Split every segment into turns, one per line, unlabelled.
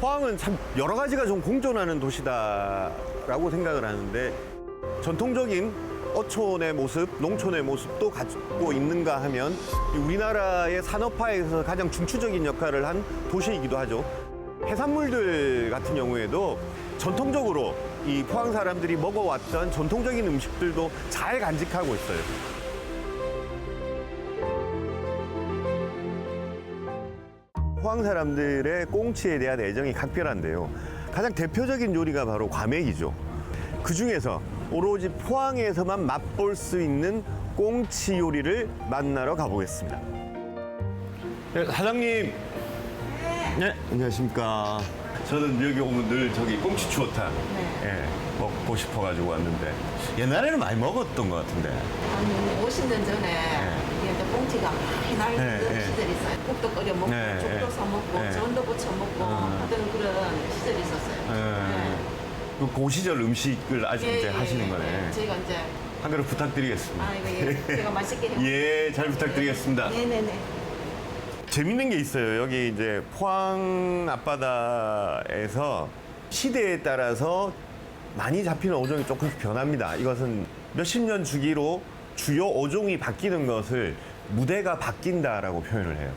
포항은 참 여러 가지가 좀 공존하는 도시다라고 생각을 하는데 전통적인 어촌의 모습, 농촌의 모습도 갖고 있는가 하면 우리나라의 산업화에서 가장 중추적인 역할을 한 도시이기도 하죠. 해산물들 같은 경우에도 전통적으로 이 포항 사람들이 먹어왔던 전통적인 음식들도 잘 간직하고 있어요. 포항 사람들의 꽁치에 대한 애정이 각별한데요. 가장 대표적인 요리가 바로 과메기죠. 그 중에서 오로지 포항에서만 맛볼 수 있는 꽁치 요리를 만나러 가보겠습니다. 네, 사장님. 네, 안녕하십니까. 저는 여기 오면 늘 저기 꽁치 추어탕 먹고 싶어가지고 왔는데 옛날에는 많이 먹었던 것 같은데.
한 50년 전에 이제 꽁치가 많이 날리던 시절이 있어요. 국도 끓여 먹고, 죽도 사 먹고, 전도 부쳐 먹고 하던 그런 시절이 있었어요.
그 시절 음식을 아직 이제 하시는 거네.
저희가 이제
한 그릇 부탁드리겠습니다.
아 이거 제가 맛있게 해.
예, 잘 부탁드리겠습니다.
네네네.
재밌는 게 있어요. 여기 이제 포항 앞바다에서 시대에 따라서 많이 잡히는 어종이 조금씩 변합니다. 이것은 몇십 년 주기로 주요 어종이 바뀌는 것을 무대가 바뀐다라고 표현을 해요.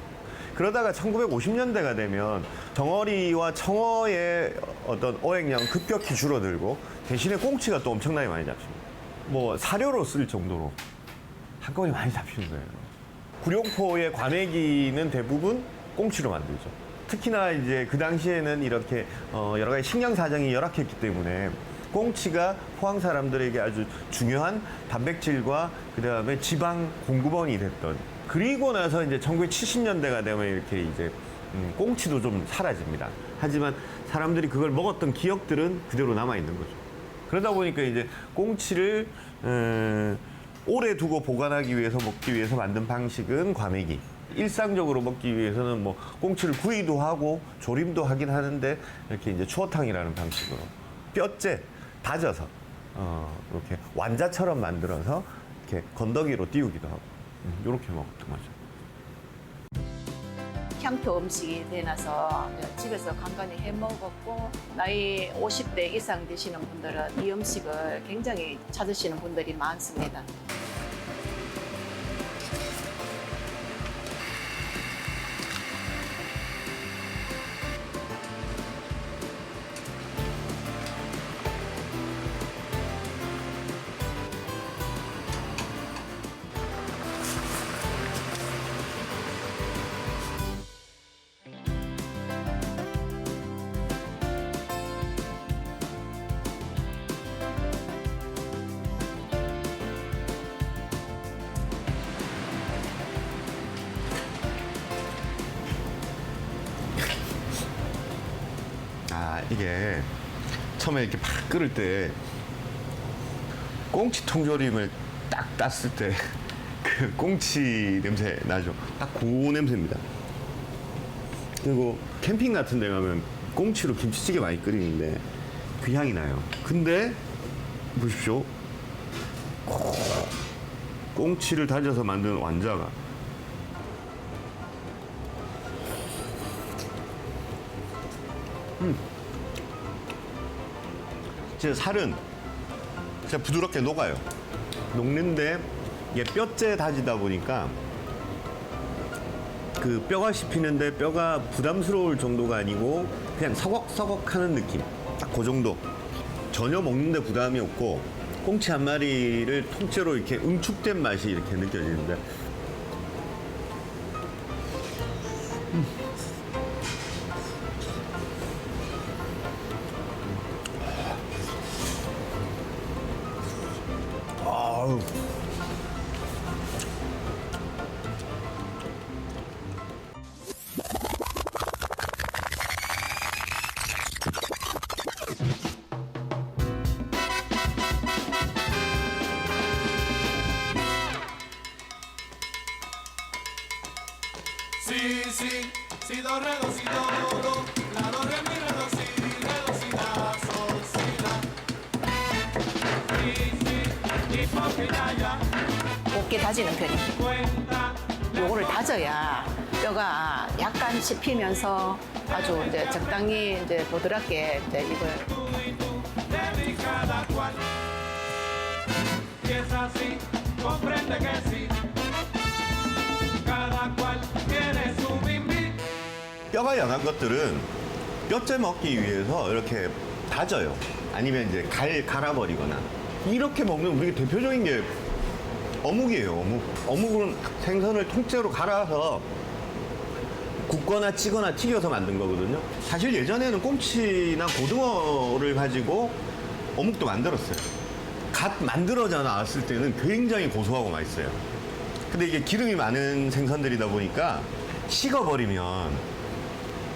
그러다가 1950년대가 되면 정어리와 청어의 어떤 어획량은 급격히 줄어들고 대신에 꽁치가 또 엄청나게 많이 잡힙니다. 뭐 사료로 쓸 정도로 한꺼번에 많이 잡히는 거예요. 구룡포의 과메기는 대부분 꽁치로 만들죠. 특히나 이제 그 당시에는 이렇게 여러 가지 식량 사정이 열악했기 때문에 꽁치가 포항 사람들에게 아주 중요한 단백질과 그다음에 지방 공급원이 됐던. 그리고 나서 이제 1970년대가 되면 이렇게 이제 꽁치도 좀 사라집니다. 하지만 사람들이 그걸 먹었던 기억들은 그대로 남아 있는 거죠. 그러다 보니까 이제 꽁치를 오래 두고 보관하기 위해서 먹기 위해서 만든 방식은 과메기. 일상적으로 먹기 위해서는 뭐 꽁치를 구이도 하고 조림도 하긴 하는데 이렇게 이제 추어탕이라는 방식으로 뼈째 다져서 이렇게 완자처럼 만들어서 이렇게 건더기로 띄우기도 하고 이렇게 먹었던 거죠.
향토 음식이 되나서 집에서 간간히 해 먹었고 나이 50대 이상 되시는 분들은 이 음식을 굉장히 찾으시는 분들이 많습니다.
이게 처음에 이렇게 팍 끓을 때 꽁치 통조림을 딱 땄을 때 그 꽁치 냄새 나죠. 딱 그 냄새입니다. 그리고 캠핑 같은 데 가면 꽁치로 김치찌개 많이 끓이는데 그 향이 나요. 근데 보십시오. 꽁치를 다져서 만든 완자가 진짜 살은 진짜 부드럽게 녹아요. 녹는데 이게 뼈째 다지다 보니까 그 뼈가 씹히는데 뼈가 부담스러울 정도가 아니고 그냥 서걱서걱 하는 느낌. 딱 그 정도. 전혀 먹는데 부담이 없고 꽁치 한 마리를 통째로 이렇게 응축된 맛이 이렇게 느껴지는데 아우.
Si, si, si, do, re, do, si, do, do, la, do, re, mi, re, do, si, re, do, si, la, sol, si, la. Si, si, y porque ya, ya,
곱게 다지는 편입니다.
cuenta,
요거를 다져야
뼈가 약간 씹히면서 아주 이제 적당히 이제 보드랍게 이제 이걸
de cada cual. Y es así, comprende que sí. Cada cual tiene su bimbi.
뼈가 연한 것들은 뼈째 먹기 위해서 이렇게 다져요. 아니면 이제 갈아버리거나. 이렇게 먹는 우리 대표적인 게 어묵이에요, 어묵. 어묵은 생선을 통째로 갈아서 굽거나 찌거나 튀겨서 만든 거거든요. 사실 예전에는 꽁치나 고등어를 가지고 어묵도 만들었어요. 갓 만들어져 나왔을 때는 굉장히 고소하고 맛있어요. 근데 이게 기름이 많은 생선들이다 보니까 식어버리면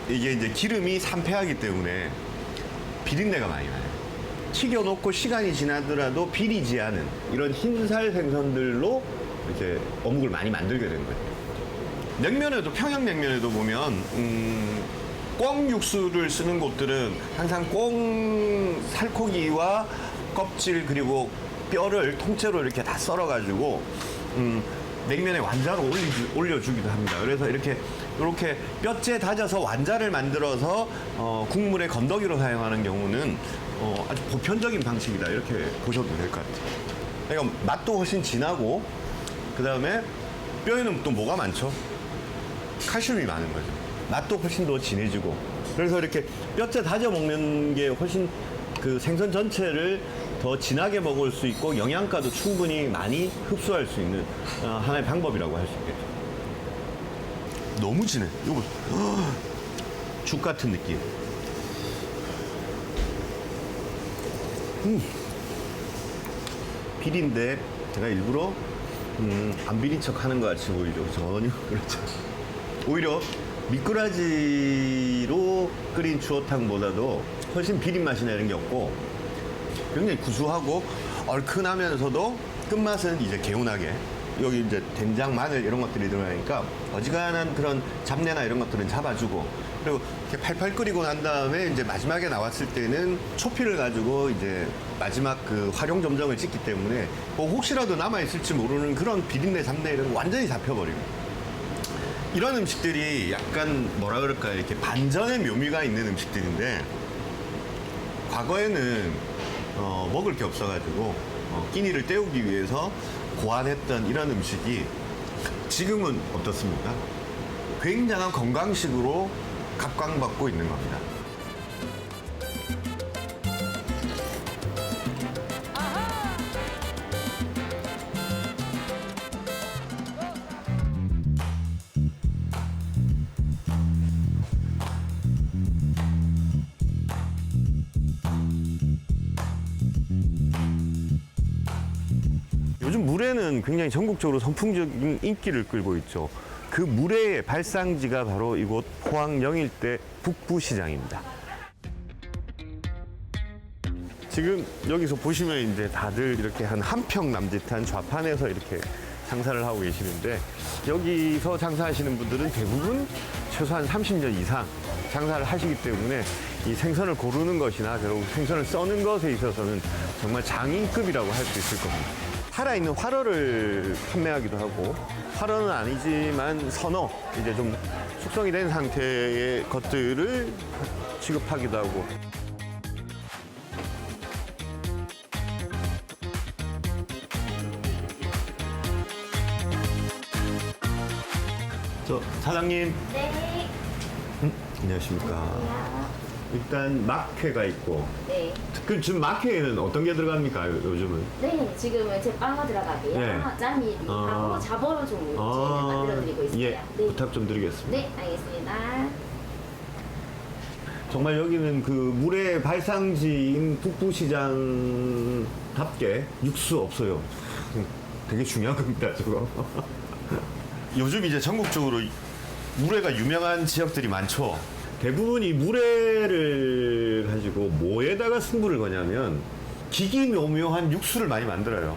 이게 이제 기름이 산패하기 때문에 비린내가 많이 나요. 튀겨놓고 시간이 지나더라도 비리지 않은 이런 흰살 생선들로 이제 어묵을 많이 만들게 된 거예요. 냉면에도 평양냉면에도 보면 꿩 육수를 쓰는 곳들은 항상 꿩 살코기와 껍질 그리고 뼈를 통째로 이렇게 다 썰어가지고 냉면에 완자로 올려주기도 합니다. 그래서 이렇게 뼈째 다져서 완자를 만들어서 국물에 건더기로 사용하는 경우는 아주 보편적인 방식이다 이렇게 보셔도 될 것 같아요. 그러니까 맛도 훨씬 진하고 그 다음에 뼈에는 또 뭐가 많죠? 칼슘이 많은 거죠. 맛도 훨씬 더 진해지고. 그래서 이렇게 뼈째 다져 먹는 게 훨씬 그 생선 전체를 더 진하게 먹을 수 있고 영양가도 충분히 많이 흡수할 수 있는 하나의 방법이라고 할 수 있겠죠. 너무 진해. 이거 죽 같은 느낌. 비린데 제가 일부러 안 비린 척 하는 것 같이 보이죠. 전혀 그렇죠. 오히려 미꾸라지로 끓인 추어탕보다도 훨씬 비린 맛이 나는 게 없고 굉장히 구수하고 얼큰하면서도 끝맛은 이제 개운하게 여기 이제 된장, 마늘 이런 것들이 들어가니까 어지간한 그런 잡내나 이런 것들은 잡아주고 그리고 이렇게 팔팔 끓이고 난 다음에 이제 마지막에 나왔을 때는 초피를 가지고 이제 마지막 그 활용 점정을 찍기 때문에 뭐 혹시라도 남아있을지 모르는 그런 비린내, 잡내 이런 거 완전히 잡혀버리고 이런 음식들이 약간 뭐라 그럴까요? 이렇게 반전의 묘미가 있는 음식들인데 과거에는 먹을 게 없어가지고 끼니를 때우기 위해서 고안했던 이런 음식이 지금은 어떻습니까? 굉장한 건강식으로 각광받고 있는 겁니다. 요즘 물회는 굉장히 전국적으로 선풍적인 인기를 끌고 있죠. 그 물회의 발상지가 바로 이곳 포항 영일대 북부시장입니다. 지금 여기서 보시면 이제 다들 이렇게 한 평 남짓한 좌판에서 이렇게 장사를 하고 계시는데 여기서 장사하시는 분들은 대부분 최소한 30년 이상 장사를 하시기 때문에 이 생선을 고르는 것이나 결국 생선을 써는 것에 있어서는 정말 장인급이라고 할 수 있을 겁니다. 살아있는 활어를 판매하기도 하고 활어는 아니지만 선어 이제 좀 숙성이 된 상태의 것들을 취급하기도 하고 저 사장님
네.
안녕하십니까. 일단 막회가 있고
네.
그 지금 막회에는 어떤 게 들어갑니까 요즘은?
네, 지금은 제빵어 들어가고요.
네.
짬미리하고 자보로 종류 저희는 만들어드리고 있어요.
예,
네.
부탁 좀 드리겠습니다.
네, 알겠습니다.
정말 여기는 그 물의 발상지인 북부시장답게 육수 없어요. 되게 중요한 겁니다, 저거. 요즘 이제 전국적으로 물회가 유명한 지역들이 많죠. 대부분 이 물회를 가지고 뭐에다가 승부를 거냐면 기기묘묘한 육수를 많이 만들어요.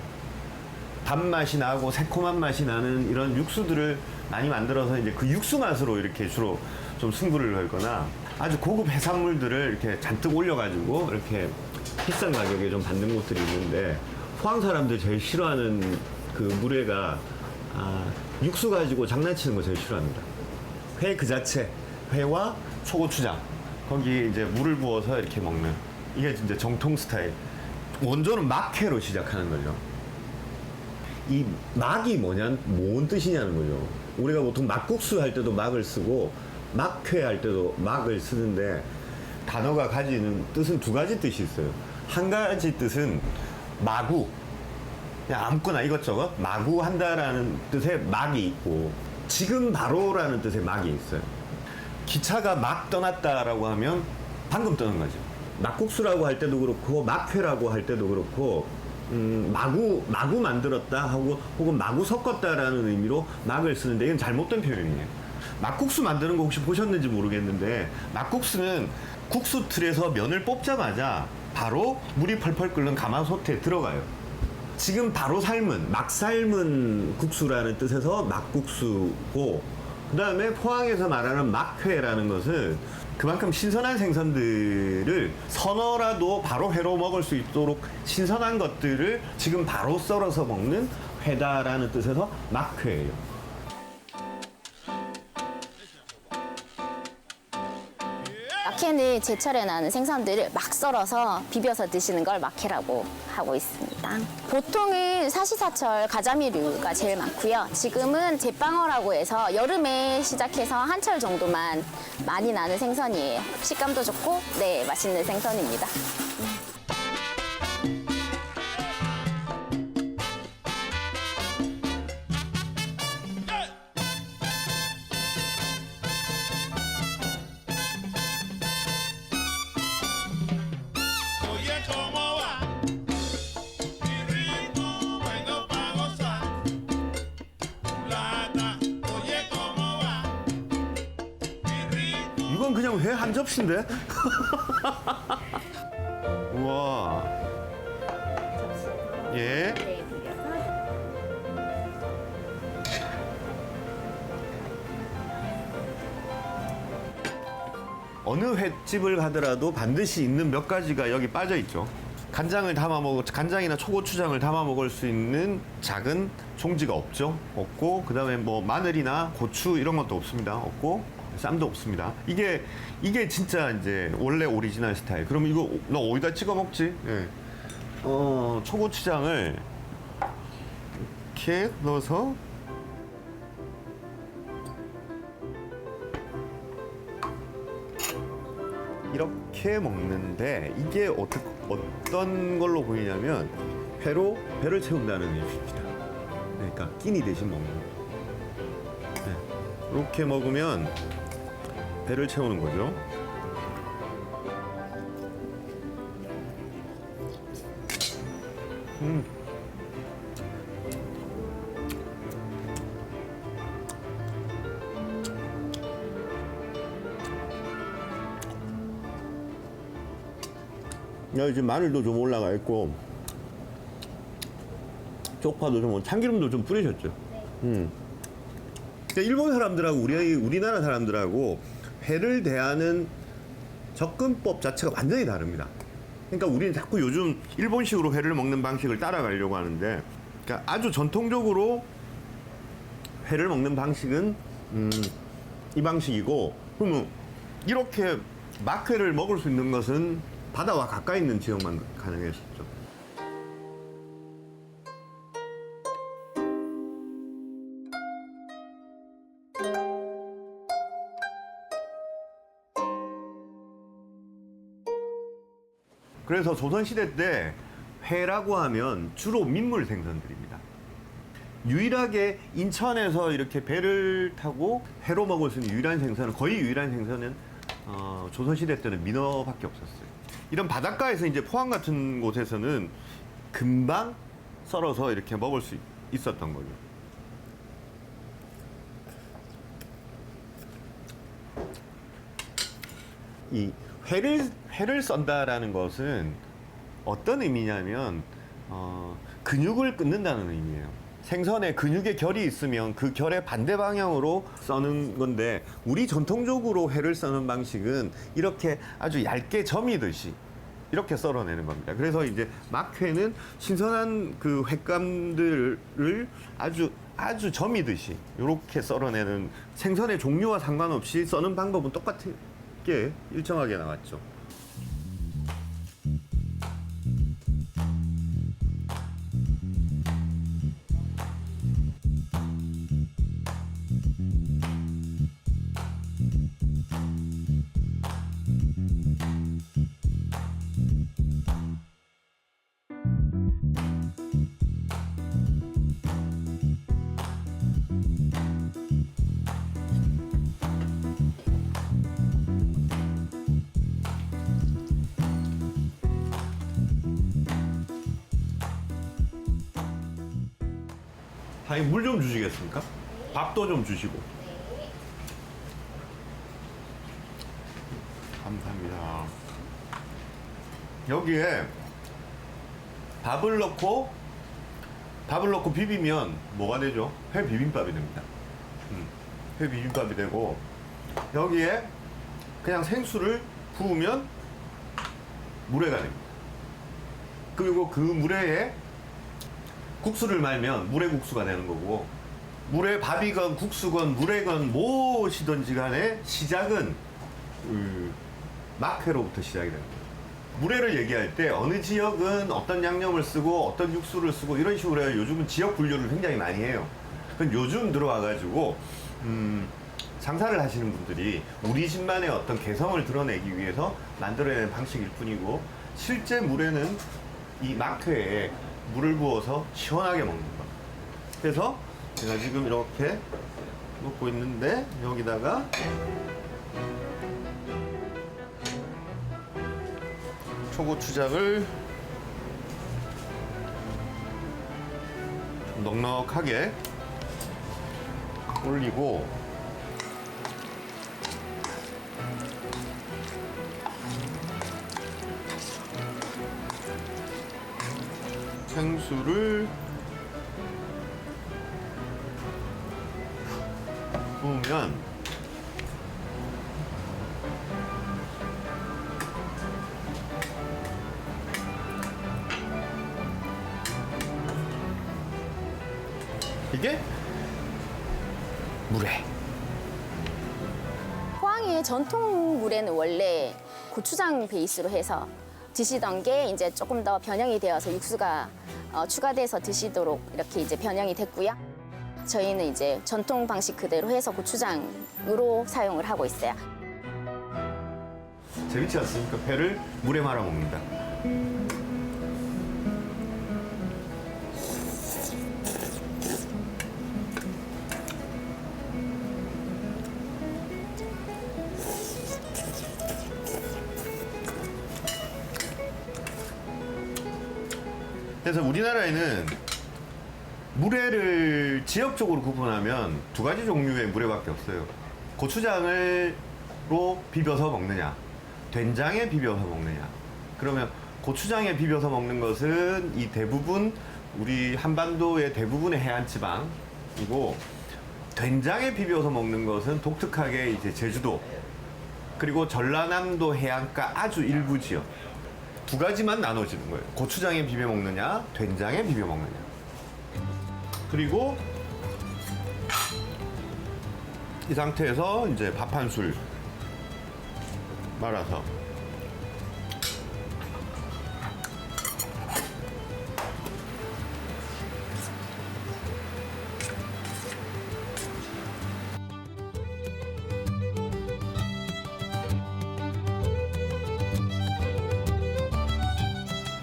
단맛이 나고 새콤한 맛이 나는 이런 육수들을 많이 만들어서 이제 그 육수 맛으로 이렇게 주로 좀 승부를 걸거나 아주 고급 해산물들을 이렇게 잔뜩 올려가지고 이렇게 비싼 가격에 좀 받는 곳들이 있는데 포항 사람들 제일 싫어하는 그 물회가 육수 가지고 장난치는 거 제일 싫어합니다. 회 그 자체, 회와 초고추장 거기에 이제 물을 부어서 이렇게 먹는 이게 이제 정통 스타일. 원조는 막회로 시작하는 거죠. 이 막이 뭔 뜻이냐는 거죠. 우리가 보통 막국수 할 때도 막을 쓰고 막회 할 때도 막을 쓰는데 단어가 가지는 뜻은 두 가지 뜻이 있어요. 한 가지 뜻은 마구, 그냥 아무거나 이것저것 마구 한다라는 뜻의 막이 있고 지금 바로라는 뜻의 막이 있어요. 기차가 막 떠났다라고 하면 방금 떠난 거죠. 막국수라고 할 때도 그렇고 막회라고 할 때도 그렇고 마구 만들었다 하고 혹은 마구 섞었다라는 의미로 막을 쓰는데 이건 잘못된 표현이에요. 막국수 만드는 거 혹시 보셨는지 모르겠는데 막국수는 국수 틀에서 면을 뽑자마자 바로 물이 펄펄 끓는 가마솥에 들어가요. 지금 바로 막 삶은 국수라는 뜻에서 막국수고 그 다음에 포항에서 말하는 막회라는 것은 그만큼 신선한 생선들을 서너라도 바로 회로 먹을 수 있도록 신선한 것들을 지금 바로 썰어서 먹는 회다라는 뜻에서 막회예요.
막회는 제철에 나는 생선들을 막 썰어서 비벼서 드시는 걸 막회라고 하고 있습니다. 보통은 사시사철 가자미류가 제일 많고요. 지금은 제빵어라고 해서 여름에 시작해서 한철 정도만 많이 나는 생선이에요. 식감도 좋고 네, 맛있는 생선입니다.
Oye, ¿cómo va? Mi ritmo bueno pa' gozar. Mulata, oye, ¿cómo va? Mi ritmo.
이건 그냥 회 한 접시인데? 우와. 예. 어느 횟집을 가더라도 반드시 있는 몇 가지가 여기 빠져 있죠. 간장이나 초고추장을 담아 먹을 수 있는 작은 종지가 없고 그다음에 뭐 마늘이나 고추 이런 것도 없습니다. 없고 쌈도 없습니다. 이게 진짜 이제 원래 오리지널 스타일. 그럼 이거 너 어디다 찍어 먹지? 예. 초고추장을 이렇게 넣어서 이렇게 먹는데 이게 어떤 걸로 보이냐면 배를 채운다는 의미입니다. 그러니까 끼니 대신 먹는 거. 네. 이렇게 먹으면 배를 채우는 거죠. 여기 지금 마늘도 좀 올라가 있고 쪽파도 좀 참기름도 좀 뿌리셨죠. 그러니까 일본 사람들하고 우리나라 사람들하고 회를 대하는 접근법 자체가 완전히 다릅니다. 그러니까 우리는 자꾸 요즘 일본식으로 회를 먹는 방식을 따라가려고 하는데, 그러니까 아주 전통적으로 회를 먹는 방식은 이 방식이고, 그러면 이렇게 막회를 먹을 수 있는 것은 바다와 가까이 있는 지역만 가능했었죠. 그래서 조선시대 때 회라고 하면 주로 민물 생선들입니다. 유일하게 인천에서 이렇게 배를 타고 회로 먹을 수 있는 거의 유일한 생선은 조선시대 때는 민어밖에 없었어요. 이런 바닷가에서 이제 포항 같은 곳에서는 금방 썰어서 이렇게 먹을 수 있었던 거죠. 이 회를 썬다라는 것은 어떤 의미냐면 근육을 끊는다는 의미예요. 생선에 근육의 결이 있으면 그 결의 반대 방향으로 써는 건데, 우리 전통적으로 회를 써는 방식은 이렇게 아주 얇게 점이듯이 이렇게 썰어내는 겁니다. 그래서 이제 막회는 신선한 그 횟감들을 아주 아주 점이듯이 이렇게 썰어내는 생선의 종류와 상관없이 써는 방법은 똑같게 일정하게 나왔죠. 사장님 물 좀 주시겠습니까? 밥도 좀 주시고. 감사합니다. 여기에 밥을 넣고 비비면 뭐가 되죠? 회 비빔밥이 됩니다. 회 비빔밥이 되고 여기에 그냥 생수를 부으면 물회가 됩니다. 그리고 그 물회에 국수를 말면 물회국수가 되는 거고 물회 밥이건 국수건 물회건 무엇이든지 간에 시작은 막회로부터 시작이 됩니다. 물회를 얘기할 때 어느 지역은 어떤 양념을 쓰고 어떤 육수를 쓰고 이런 식으로 해요. 요즘은 지역 분류를 굉장히 많이 해요. 그건 요즘 들어와가지고 장사를 하시는 분들이 우리 집만의 어떤 개성을 드러내기 위해서 만들어내는 방식일 뿐이고 실제 물회는 이 막회에 물을 부어서 시원하게 먹는 거. 그래서 제가 지금 이렇게 먹고 있는데 여기다가 초고추장을 좀 넉넉하게 올리고 생수를 부으면 이게 물회.
포항의 전통 물회는 원래 고추장 베이스로 해서 드시던 게 이제 조금 더 변형이 되어서 육수가 추가돼서 드시도록 이렇게 이제 변형이 됐고요. 저희는 이제 전통 방식 그대로 해서 고추장으로 사용을 하고 있어요.
재밌지 않습니까? 회를 물에 말아 먹는다. 그래서 우리나라에는 물회를 지역적으로 구분하면 두 가지 종류의 물회밖에 없어요. 고추장으로 비벼서 먹느냐, 된장에 비벼서 먹느냐. 그러면 고추장에 비벼서 먹는 것은 이 대부분 우리 한반도의 대부분의 해안 지방이고 된장에 비벼서 먹는 것은 독특하게 이제 제주도 그리고 전라남도 해안가 아주 일부 지역 두 가지만 나눠지는 거예요. 고추장에 비벼 먹느냐, 된장에 비벼 먹느냐. 그리고 이 상태에서 이제 밥 한 술 말아서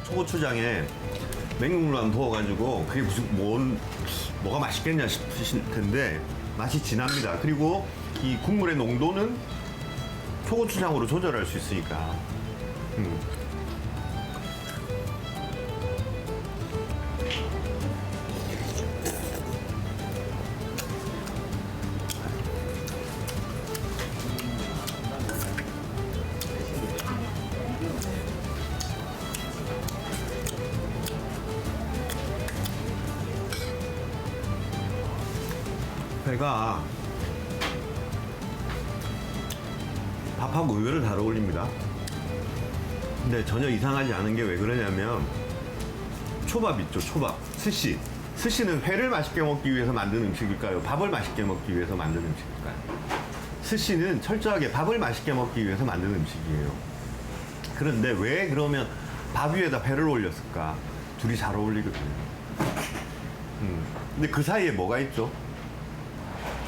초고추장에 맹물만 부어가지고 그게 무슨 뭐가 맛있겠냐 싶으실 텐데 맛이 진합니다. 그리고 이 국물의 농도는 초고추장으로 조절할 수 있으니까. 회가 밥하고 의외로 잘 어울립니다. 근데 전혀 이상하지 않은 게 왜 그러냐면 초밥 있죠, 초밥. 스시. 스시는 회를 맛있게 먹기 위해서 만든 음식일까요? 밥을 맛있게 먹기 위해서 만든 음식일까요? 스시는 철저하게 밥을 맛있게 먹기 위해서 만든 음식이에요. 그런데 왜 그러면 밥 위에다 회를 올렸을까? 둘이 잘 어울리거든요. 근데 그 사이에 뭐가 있죠?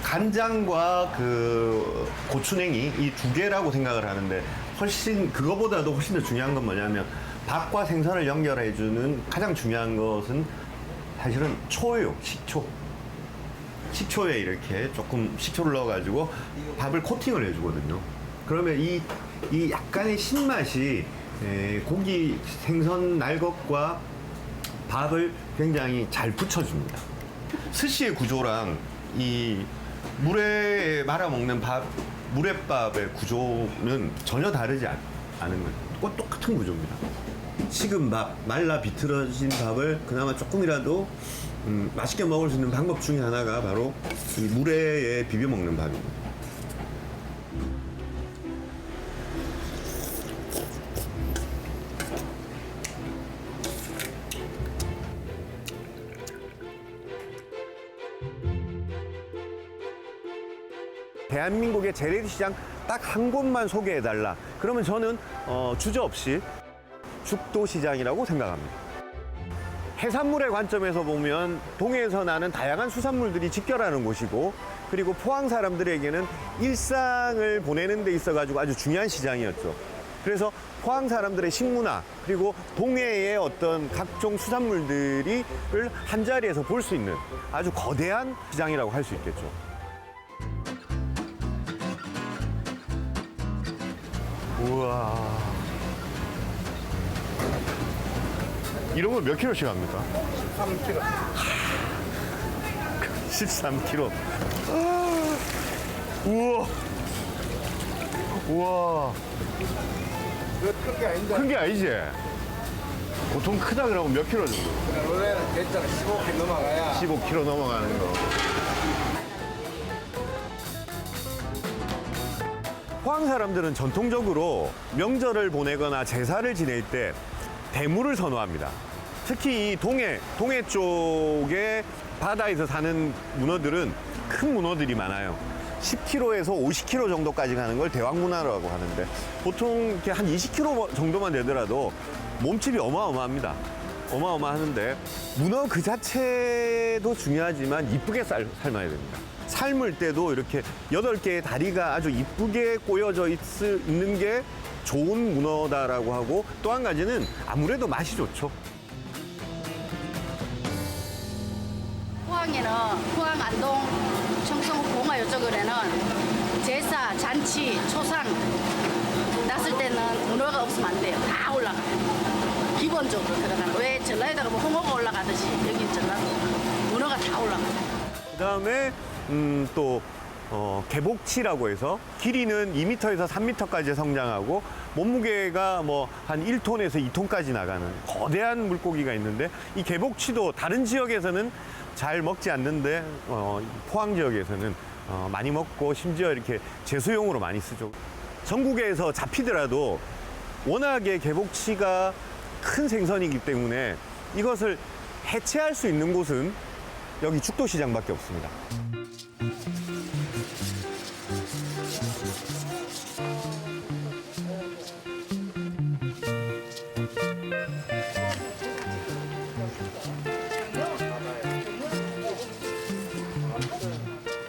간장과 그 고추냉이 이 두 개라고 생각을 하는데 그거보다도 훨씬 더 중요한 건 뭐냐면 밥과 생선을 연결해주는 가장 중요한 것은 사실은 초예요. 식초에 이렇게 조금 식초를 넣어가지고 밥을 코팅을 해주거든요. 그러면 이 약간의 신맛이 고기 생선 날것과 밥을 굉장히 잘 붙여줍니다. 스시의 구조랑 이 물에 말아 먹는 물회밥의 구조는 전혀 다르지 않은 거예요. 똑같은 구조입니다. 식은 밥, 말라 비틀어진 밥을 그나마 조금이라도 맛있게 먹을 수 있는 방법 중에 하나가 바로 이 물회에 비벼 먹는 밥입니다. 대한민국의 재래시 시장 딱 한 곳만 소개해달라. 그러면 저는 주저없이 죽도시장이라고 생각합니다. 해산물의 관점에서 보면 동해에서 나는 다양한 수산물들이 직결하는 곳이고, 그리고 포항 사람들에게는 일상을 보내는 데 있어가지고 아주 중요한 시장이었죠. 그래서 포항 사람들의 식문화, 그리고 동해의 어떤 각종 수산물들을 한 자리에서 볼 수 있는 아주 거대한 시장이라고 할 수 있겠죠. 우와. 이런 건 몇 킬로씩 합니까? 13kg. 13kg. 아, 우와. 우와.
큰 게 아닌데.
큰 게 아니지? 보통 크다 그러면 몇 킬로 정도?
원래는 대짜가 15kg 넘어가야
15kg 넘어가는 거. 포항 사람들은 전통적으로 명절을 보내거나 제사를 지낼 때 대물을 선호합니다. 특히 이 동해 쪽에 바다에서 사는 문어들은 큰 문어들이 많아요. 10kg에서 50kg 정도까지 가는 걸 대왕문어라고 하는데, 보통 이렇게 한 20kg 정도만 되더라도 몸집이 어마어마합니다. 어마어마하는데 문어 그 자체도 중요하지만 이쁘게 삶아야 됩니다. 삶을 때도 이렇게 8개의 다리가 아주 이쁘게 꼬여져 있는 게 좋은 문어다라고 하고, 또 한 가지는 아무래도 맛이 좋죠.
포항에는 포항, 안동, 청송, 봉화 이쪽에는 제사, 잔치, 초상 났을 때는 문어가 없으면 안 돼요. 다 올라가요. 기본적으로 들어가는. 왜 전라에다가 뭐 홍어가 올라가듯이 여기 전라도 문어가 다 올라가요.
그다음에 또 개복치라고 해서 길이는 2m에서 3m까지 성장하고 몸무게가 뭐 한 1톤에서 2톤까지 나가는 거대한 물고기가 있는데, 이 개복치도 다른 지역에서는 잘 먹지 않는데 포항 지역에서는 많이 먹고, 심지어 이렇게 제수용으로 많이 쓰죠. 전국에서 잡히더라도 워낙에 개복치가 큰 생선이기 때문에 이것을 해체할 수 있는 곳은 여기 죽도시장밖에 없습니다.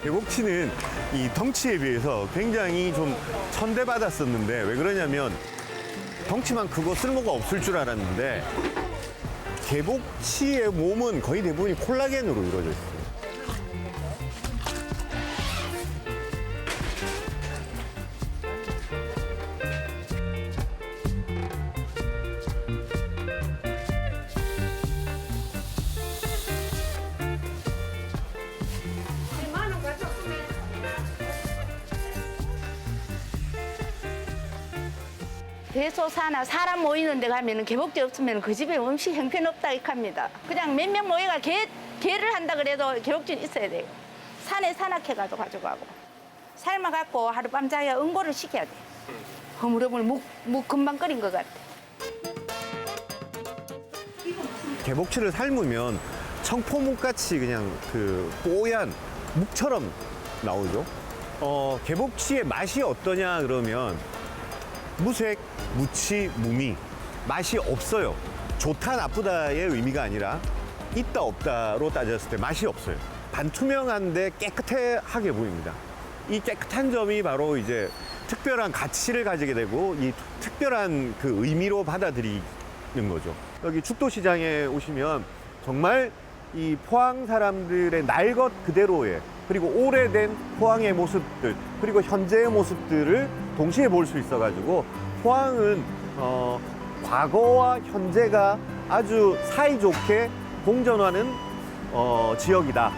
개복치는 이 덩치에 비해서 굉장히 좀 천대받았었는데, 왜 그러냐면 덩치만 크고 쓸모가 없을 줄 알았는데, 개복치의 몸은 거의 대부분이 콜라겐으로 이루어져 있어요.
대소사나 사람 모이는 데 가면은 개복치 없으면 그 집에 음식 형편없다 이합니다. 그냥 몇 명 모여가 개를 한다 그래도 개복치는 있어야 돼요. 산에 산악해가지고 가져가고 삶아갖고 하룻밤 자야 응고를 시켜야 돼. 허물허물 묵 금방 끓인 것 같아.
개복치를 삶으면 청포묵 같이 그냥 그 뽀얀 묵처럼 나오죠. 개복치의 맛이 어떠냐 그러면 무색, 무치, 무미 맛이 없어요. 좋다 나쁘다의 의미가 아니라 있다 없다로 따졌을 때 맛이 없어요. 반투명한데 깨끗하게 보입니다. 이 깨끗한 점이 바로 이제 특별한 가치를 가지게 되고 이 특별한 그 의미로 받아들이는 거죠. 여기 죽도시장에 오시면 정말 이 포항 사람들의 날 것 그대로의 그리고 오래된 포항의 모습들 그리고 현재의 모습들을 동시에 볼 수 있어가지고 포항은 과거와 현재가 아주 사이좋게 공존하는 지역이다.